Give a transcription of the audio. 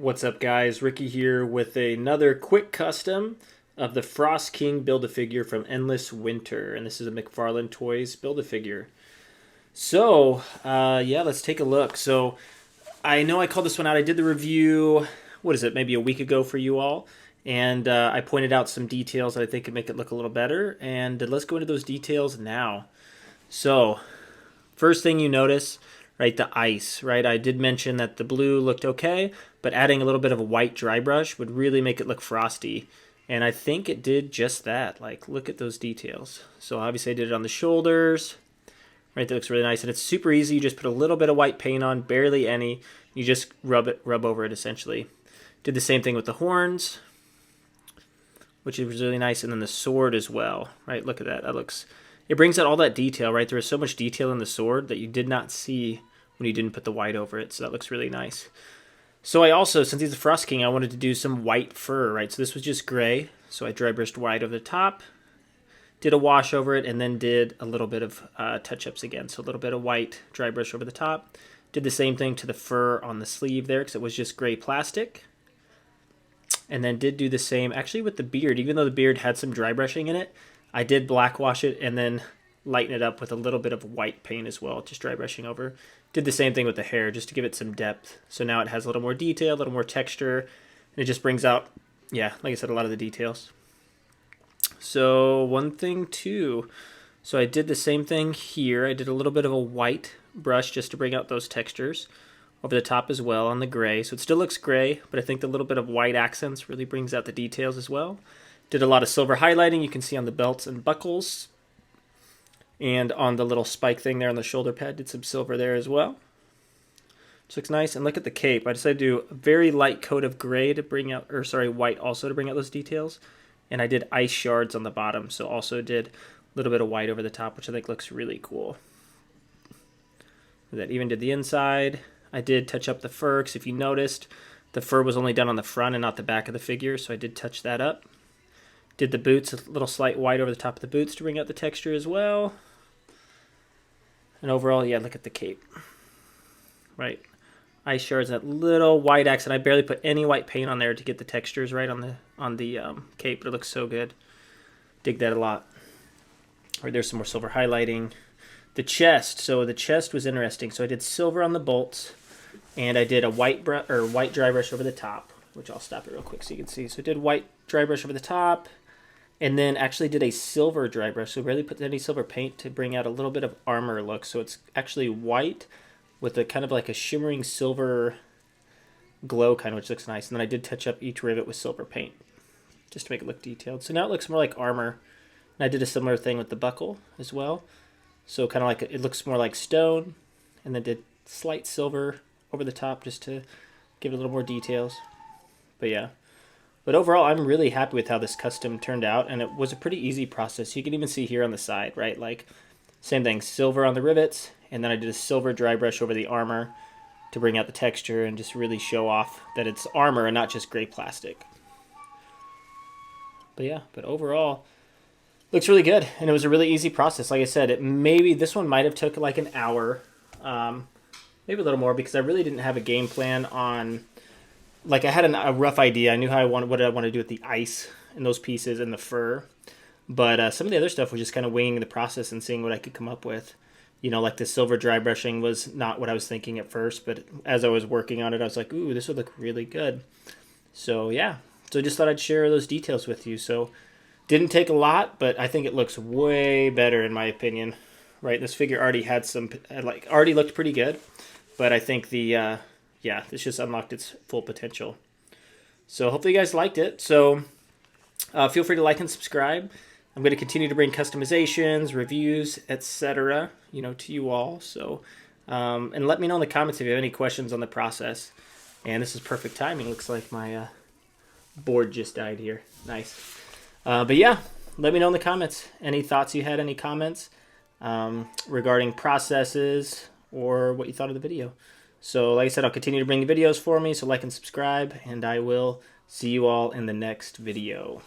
What's up, guys? Ricky here with another quick custom of the Frost King Build-A-Figure from Endless Winter. And this is a McFarlane Toys Build-A-Figure. So, yeah, let's take a look. So, I know I called this one out. I did the review, what is it, maybe a week ago for you all. And I pointed out some details that I think could make it look a little better. And let's go into those details now. So, first thing you notice, right, the ice, right? I did mention that the blue looked okay, but adding a little bit of a white dry brush would really make it look frosty. And I think it did just that. Like, look at those details. So obviously I did it on the shoulders, right? That looks really nice. And it's super easy. You just put a little bit of white paint on, barely any. You just rub over it essentially. Did the same thing with the horns, which is really nice. And then the sword as well, right? Look at that. That looks, it brings out all that detail, right? There was so much detail in the sword that you did not see when you didn't put the white over it. So that looks really nice. So I also, since he's a Frost King, I wanted to do some white fur, right? So this was just gray. So I dry brushed white over the top, did a wash over it, and then did a little bit of touch-ups again. So a little bit of white dry brush over the top. Did the same thing to the fur on the sleeve there because it was just gray plastic. And then did do the same, actually with the beard, even though the beard had some dry brushing in it, I did black wash it and then lighten it up with a little bit of white paint as well, just dry brushing over. Did the same thing with the hair just to give it some depth. So now it has a little more detail, a little more texture, and it just brings out, yeah, like I said, a lot of the details. So one thing too, so I did the same thing here. I did a little bit of a white brush just to bring out those textures over the top as well on the gray. So it still looks gray, but I think the little bit of white accents really brings out the details as well. Did a lot of silver highlighting. You can see on the belts and buckles. And on the little spike thing there on the shoulder pad, did some silver there as well. Which looks nice. And look at the cape. I decided to do a very light coat of gray to bring out, or sorry, white also to bring out those details. And I did ice shards on the bottom. So also did a little bit of white over the top, which I think looks really cool. That even did the inside. I did touch up the fur, because if you noticed, the fur was only done on the front and not the back of the figure. So I did touch that up. Did the boots, a little slight white over the top of the boots to bring out the texture as well. And overall, yeah, look at the cape. Right. Ice shards, that little white accent. I barely put any white paint on there to get the textures right on the cape, but it looks so good. Dig that a lot. Right, there's some more silver highlighting. The chest. So the chest was interesting. So I did silver on the bolts, and I did a white dry brush over the top, which I'll stop it real quick so you can see. So I did white dry brush over the top. And then actually did a silver dry brush. So really put any silver paint to bring out a little bit of armor look. So it's actually white with a kind of like a shimmering silver glow kind of, which looks nice. And then I did touch up each rivet with silver paint just to make it look detailed. So now it looks more like armor. And I did a similar thing with the buckle as well. So kind of like it looks more like stone. And then did slight silver over the top just to give it a little more details. But yeah. But overall, I'm really happy with how this custom turned out, and it was a pretty easy process. You can even see here on the side, right? Like, same thing, silver on the rivets, and then I did a silver dry brush over the armor to bring out the texture and just really show off that it's armor and not just gray plastic. But yeah, but overall, looks really good, and it was a really easy process. Like I said, this one might have took like an hour, maybe a little more, because I really didn't have a game plan on. Like, I had a rough idea. I knew what I want to do with the ice and those pieces and the fur. But some of the other stuff was just kind of winging the process and seeing what I could come up with. You know, like the silver dry brushing was not what I was thinking at first. But as I was working on it, I was like, ooh, this would look really good. So, yeah. So I just thought I'd share those details with you. So, didn't take a lot, but I think it looks way better in my opinion. Right? This figure already had already looked pretty good. But I think yeah, this just unlocked its full potential. So hopefully you guys liked it. So feel free to like and subscribe. I'm going to continue to bring customizations, reviews, etc., to you all. So and let me know in the comments if you have any questions on the process. And this is perfect timing. Looks like my board just died here. Nice. But yeah, let me know in the comments any thoughts you had, any comments regarding processes or what you thought of the video. So like I said, I'll continue to bring the videos for me, so like and subscribe, and I will see you all in the next video.